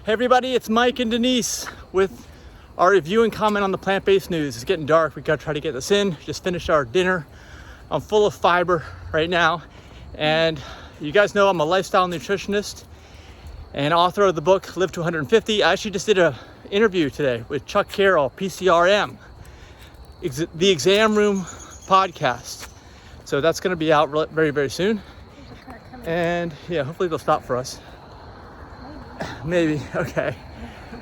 Hey everybody, it's Mike and Denise with our review and comment on the plant-based news. It's getting dark, we gotta try to get this in. Just finished our dinner. I'm full of fiber right now. And you guys know I'm a lifestyle nutritionist and author of the book, Live to 150. I actually just did an interview today with Chuck Carroll, PCRM, the Exam Room podcast. So that's gonna be out very, very soon. And yeah, hopefully they'll stop for us. Maybe, okay.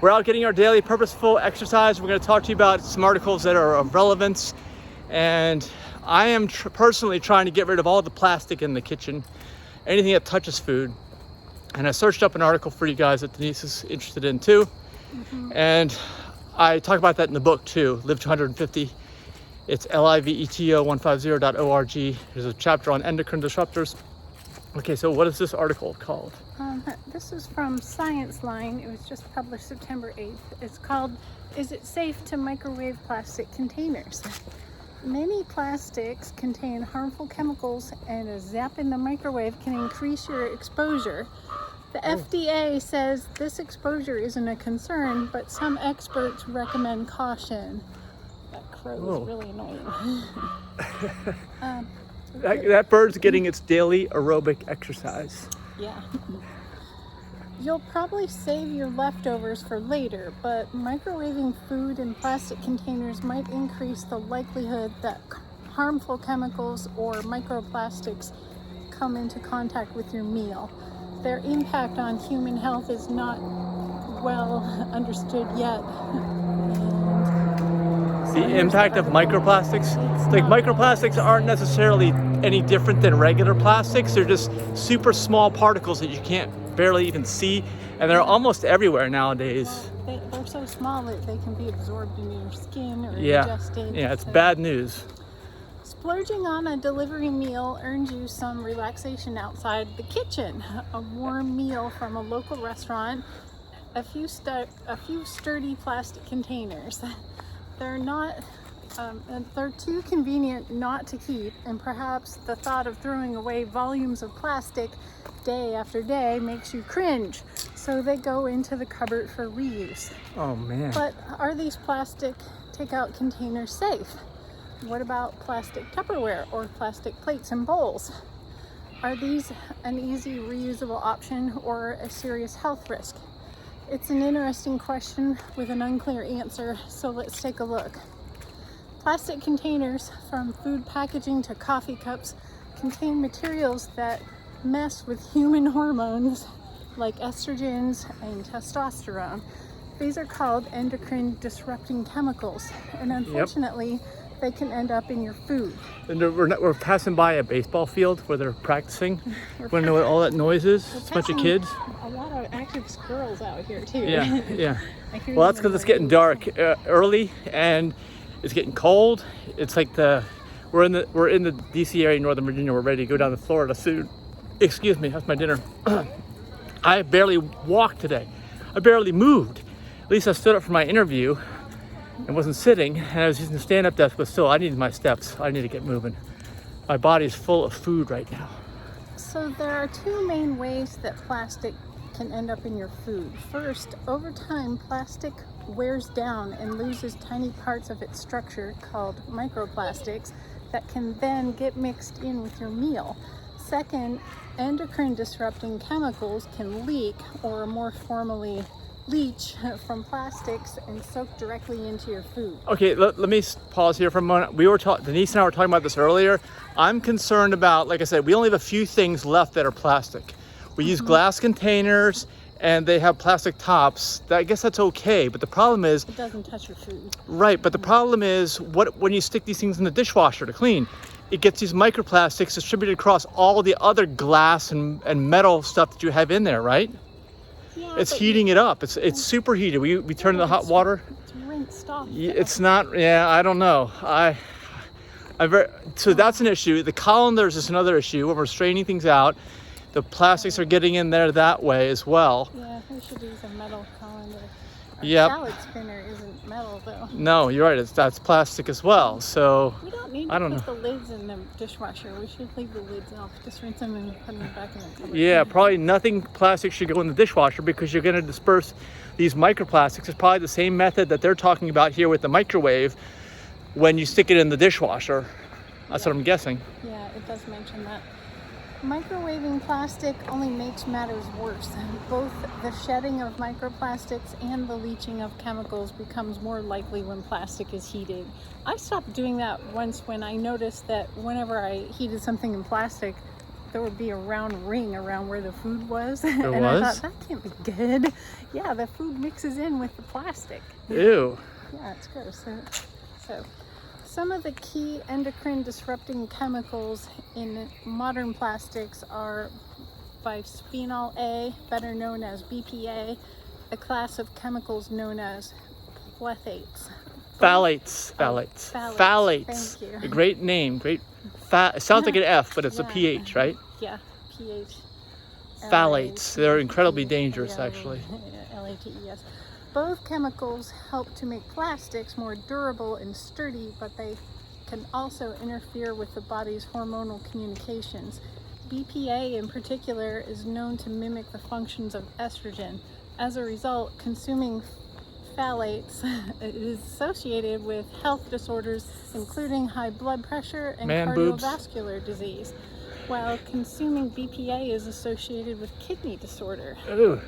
We're out getting our daily purposeful exercise. We're going to talk to you about some articles that are of relevance. And I am personally trying to get rid of all the plastic in the kitchen, anything that touches food. And I searched up an article for you guys that Denise is interested in too. Mm-hmm. And I talk about that in the book too, Live to 150. It's liveto150.org. There's a chapter on endocrine disruptors. Okay, so what is this article called? This is from Science Line. It was just published September 8th. It's called, Is It Safe to Microwave Plastic Containers? Many plastics contain harmful chemicals, and a zap in the microwave can increase your exposure. The FDA says this exposure isn't a concern, but some experts recommend caution. That crow is really annoying. That bird's getting its daily aerobic exercise. Yeah. You'll probably save your leftovers for later, but microwaving food in plastic containers might increase the likelihood that harmful chemicals or microplastics come into contact with your meal. Their impact on human health is not well understood yet. The impact of microplastics? Like microplastics aren't necessarily any different than regular plastics. They're just super small particles that you can't barely even see, and they're almost everywhere nowadays. They're so small that they can be absorbed into your skin or ingested. Yeah, it's bad news. Splurging on a delivery meal earns you some relaxation outside the kitchen. A warm meal from a local restaurant, a few sturdy plastic containers. They're too convenient not to keep, and perhaps the thought of throwing away volumes of plastic day after day makes you cringe, so they go into the cupboard for reuse. Oh man. But are these plastic takeout containers safe? What about plastic Tupperware or plastic plates and bowls? Are these an easy reusable option or a serious health risk? It's an interesting question with an unclear answer, so let's take a look. Plastic containers, from food packaging to coffee cups, contain materials that mess with human hormones like estrogens and testosterone. These are called endocrine disrupting chemicals, and unfortunately, they can end up in your food. And we're passing by a baseball field where they're practicing. Want to know what all that noise is? It's a bunch of kids. A lot of active squirrels out here too. Yeah. Well, that's because it's getting dark early, and it's getting cold. It's like we're in the DC area, Northern Virginia. We're ready to go down to Florida soon. Excuse me, that's my dinner. I barely walked today. I barely moved. At least I stood up for my interview and wasn't sitting, and I was using the stand-up desk, but still I needed my steps. I need to get moving. My body is full of food right now. So there are two main ways that plastic can end up in your food. First, over time, plastic wears down and loses tiny parts of its structure called microplastics that can then get mixed in with your meal. Second, endocrine disrupting chemicals can leak, or more formally leach, from plastics and soak directly into your food. Okay, let me pause here for a moment. Denise and I were talking about this earlier. I'm concerned about, like I said, we only have a few things left that are plastic. We use glass containers, and they have plastic tops. I guess that's okay, but the problem is it doesn't touch your food. Right, but the problem is when you stick these things in the dishwasher to clean, it gets these microplastics distributed across all the other glass and metal stuff that you have in there, right? Yeah, it's heating it up. It's superheated. We turn in the hot water. It's rinsed off. It's not. Yeah, I don't know. So that's an issue. The colanders is another issue. When we're straining things out, the plastics are getting in there that way as well. Yeah, we should use a metal colander. Our Yep. salad spinner isn't metal though. No, you're right. That's plastic as well. So We don't need I to don't put know. the lids in the dishwasher. We should leave the lids off. Just rinse them and put them back in the cupboard. Yeah, probably nothing plastic should go in the dishwasher because you're going to disperse these microplastics. It's probably the same method that they're talking about here with the microwave when you stick it in the dishwasher. That's what I'm guessing. Yeah, it does mention that. Microwaving plastic only makes matters worse. Both the shedding of microplastics and the leaching of chemicals becomes more likely when plastic is heated. I stopped doing that once when I noticed that whenever I heated something in plastic, there would be a round ring around where the food was. There and was? I thought, that can't be good. Yeah, the food mixes in with the plastic. Ew. Yeah, it's gross. So some of the key endocrine disrupting chemicals in modern plastics are bisphenol A, better known as BPA, a class of chemicals known as phthalates. Phthalates. Phthalates. Thank you. A great name. Great. It sounds like an F, but it's a PH, right? Yeah, PH. Phthalates. They're incredibly dangerous, actually. LATES. Both chemicals help to make plastics more durable and sturdy, but they can also interfere with the body's hormonal communications. BPA in particular is known to mimic the functions of estrogen. As a result, consuming phthalates is associated with health disorders, including high blood pressure and cardiovascular disease, while consuming BPA is associated with kidney disorder. Ew.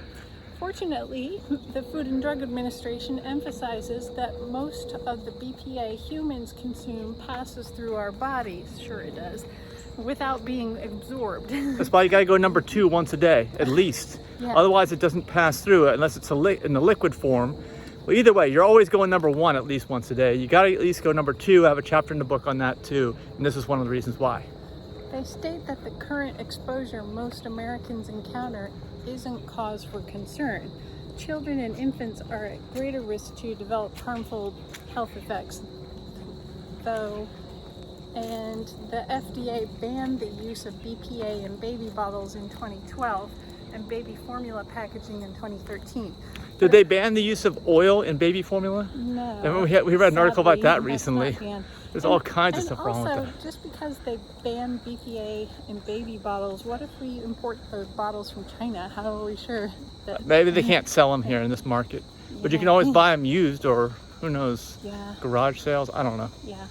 Fortunately, the Food and Drug Administration emphasizes that most of the BPA humans consume passes through our bodies, sure it does, without being absorbed. That's why you gotta go number 2 once a day, at least. Yeah. Otherwise, it doesn't pass through unless it's in the liquid form. Well, either way, you're always going number 1 at least once a day. You gotta at least go number 2. I have a chapter in the book on that too, and this is one of the reasons why. They state that the current exposure most Americans encounter isn't cause for concern. Children and infants are at greater risk to develop harmful health effects, though, and the FDA banned the use of BPA in baby bottles in 2012 and baby formula packaging in 2013. Did they ban the use of oil in baby formula? No. We read an article about that Sadly, recently. that's not banned. There's all kinds of stuff wrong with And also, that. just because they ban BPA in baby bottles, what if we import those bottles from China? How are we sure that... Maybe they can't sell them here in this market. But you can always buy them used, or who knows, Yeah, garage sales, I don't know. yeah.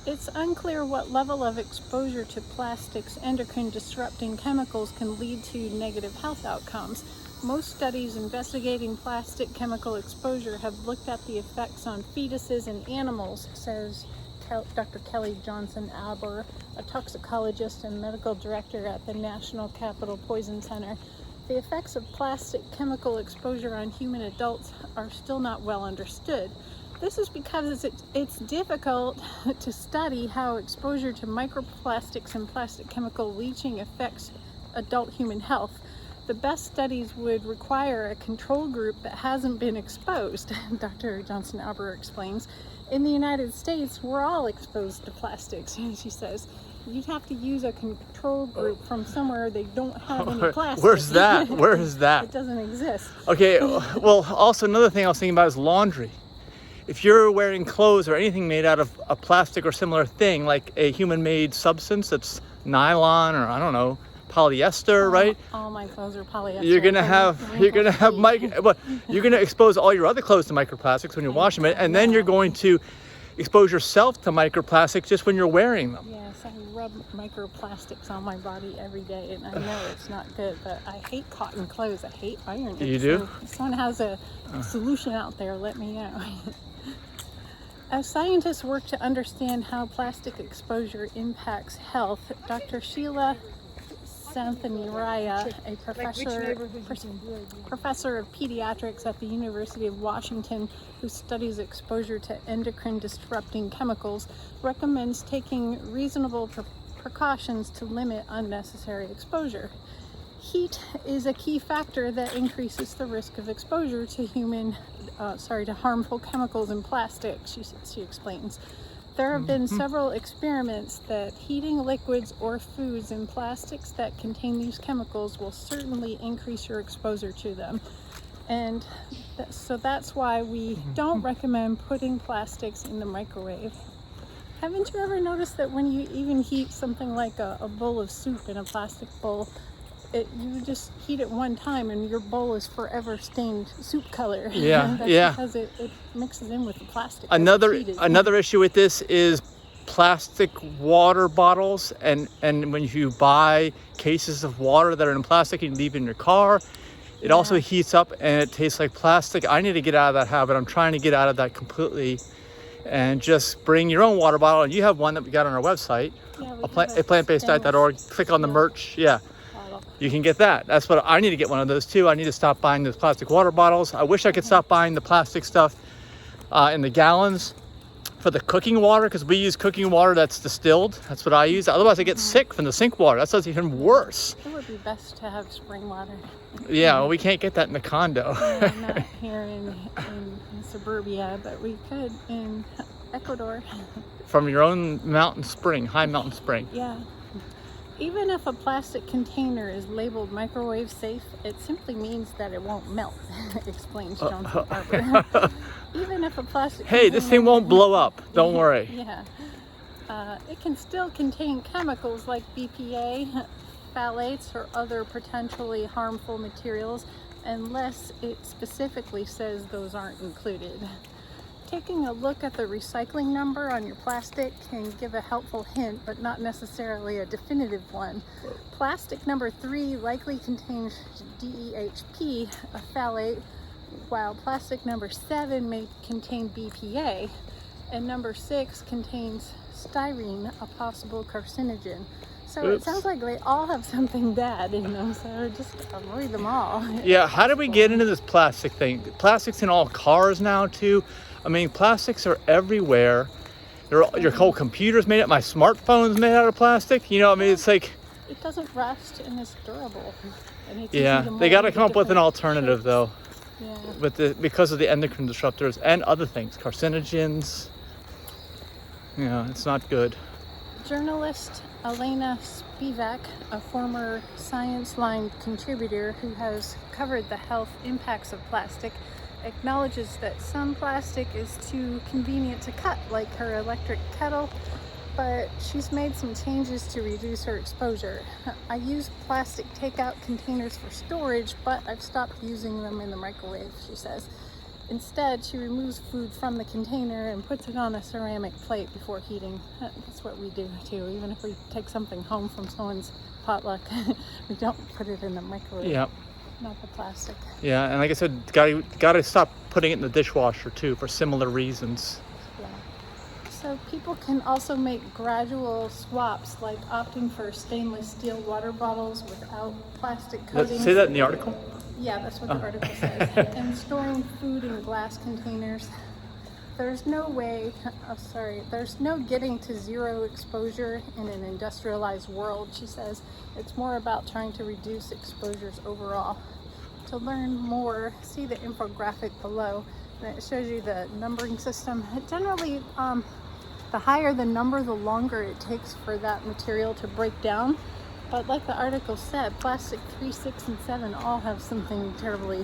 It's unclear what level of exposure to plastics endocrine disrupting chemicals can lead to negative health outcomes. Most studies investigating plastic chemical exposure have looked at the effects on fetuses and animals, says Dr. Kelly Johnson-Aber, a toxicologist and medical director at the National Capital Poison Center. The effects of plastic chemical exposure on human adults are still not well understood. This is because it's difficult to study how exposure to microplastics and plastic chemical leaching affects adult human health. The best studies would require a control group that hasn't been exposed, Dr. Johnson-Aber explains. In the United States, we're all exposed to plastics, she says. You'd have to use a control group from somewhere they don't have any plastic. Where's that? Where is that? It doesn't exist. Okay, well, also another thing I was thinking about is laundry. If you're wearing clothes or anything made out of a plastic or similar thing, like a human-made substance that's nylon or, I don't know, polyester, right? All my clothes are polyester. You're gonna expose all your other clothes to microplastics when you're washing it, and then you're going to expose yourself to microplastics just when you're wearing them. Yes, I rub microplastics on my body every day, and I know it's not good, but I hate cotton clothes. I hate iron. You do? So if someone has a solution out there, let me know. As scientists work to understand how plastic exposure impacts health, Dr. Sheila Santhaniraya, a professor of pediatrics at the University of Washington who studies exposure to endocrine disrupting chemicals, recommends taking reasonable precautions to limit unnecessary exposure. Heat is a key factor that increases the risk of exposure to harmful chemicals in plastics, she explains. There have been several experiments that heating liquids or foods in plastics that contain these chemicals will certainly increase your exposure to them. And so that's why we don't recommend putting plastics in the microwave. Haven't you ever noticed that when you even heat something like a bowl of soup in a plastic bowl, you just heat it one time and your bowl is forever stained soup color? Yeah, That's yeah. because it mixes in with the plastic. Another issue with this is plastic water bottles, and when you buy cases of water that are in plastic and you leave in your car, it also heats up and it tastes like plastic. I need to get out of that habit. I'm trying to get out of that completely, and just bring your own water bottle. And you have one that we got on our website, aPlantBasedDiet.org. Click on the merch. Yeah, you can get that. That's what I need to get, one of those too. I need to stop buying those plastic water bottles. I wish I could stop buying the plastic stuff in the gallons for the cooking water, because we use cooking water that's distilled. That's what I use. Otherwise I get sick from the sink water. That's even worse. It would be best to have spring water. Yeah, well, we can't get that in the condo. Yeah, not here in suburbia, but we could in Ecuador. From your own mountain spring, high mountain spring. Yeah. Even if a plastic container is labeled microwave safe, it simply means that it won't melt, explains Johnson Barber. Even if a plastic this thing won't blow up, don't worry. Yeah. It can still contain chemicals like BPA, phthalates, or other potentially harmful materials, unless it specifically says those aren't included. Taking a look at the recycling number on your plastic can give a helpful hint, but not necessarily a definitive one. Plastic number 3 likely contains DEHP, a phthalate, while plastic number 7 may contain BPA, and number 6 contains styrene, a possible carcinogen. So It sounds like they all have something bad in them, so just avoid them all. Yeah, how did we get into this plastic thing? Plastics in all cars now too. I mean, plastics are everywhere. Your whole computer's made up. My smartphone's made out of plastic. You know, I mean, it's like... It doesn't rust and it's durable. And it's they got to come up with an alternative though. Yeah. Because of the endocrine disruptors and other things, carcinogens. Yeah, it's not good. Journalist Elena Spivak, a former Science Line contributor who has covered the health impacts of plastic, acknowledges that some plastic is too convenient to cut, like her electric kettle, but she's made some changes to reduce her exposure. I use plastic takeout containers for storage, but I've stopped using them in the microwave, she says. Instead, she removes food from the container and puts it on a ceramic plate before heating. That's what we do too. Even if we take something home from someone's potluck, we don't put it in the microwave. Yeah. Not the plastic. Yeah, and like I said, gotta stop putting it in the dishwasher too, for similar reasons. Yeah. So people can also make gradual swaps, like opting for stainless steel water bottles without plastic coatings. Say that in the article? Yeah, that's what the article says. And storing food in glass containers. There's no getting to zero exposure in an industrialized world, she says. It's more about trying to reduce exposures overall. To learn more, see the infographic below. And it shows you the numbering system. Generally, the higher the number, the longer it takes for that material to break down. But like the article said, plastic 3, 6, and 7 all have something terribly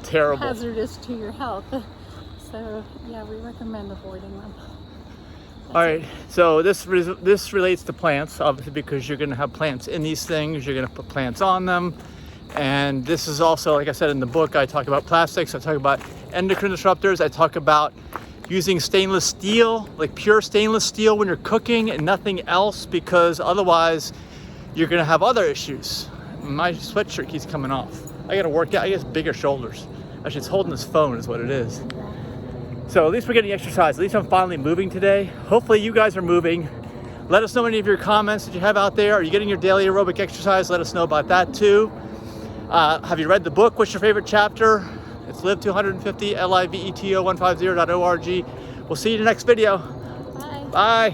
terrible, hazardous to your health. So yeah, we recommend avoiding them. All right, so this relates to plants, obviously, because you're going to have plants in these things. You're going to put plants on them. And this is also, like I said in the book, I talk about plastics. I talk about endocrine disruptors. I talk about using stainless steel, like pure stainless steel when you're cooking and nothing else, because otherwise you're going to have other issues. My sweatshirt keeps coming off. I got to work out. I guess bigger shoulders. Actually, it's holding this phone is what it is. So at least we're getting exercise. At least I'm finally moving today. Hopefully you guys are moving. Let us know any of your comments that you have out there. Are you getting your daily aerobic exercise? Let us know about that too. Have you read the book? What's your favorite chapter? It's Live to 150, LIVETO150.org. We'll see you in the next video. Bye. Bye.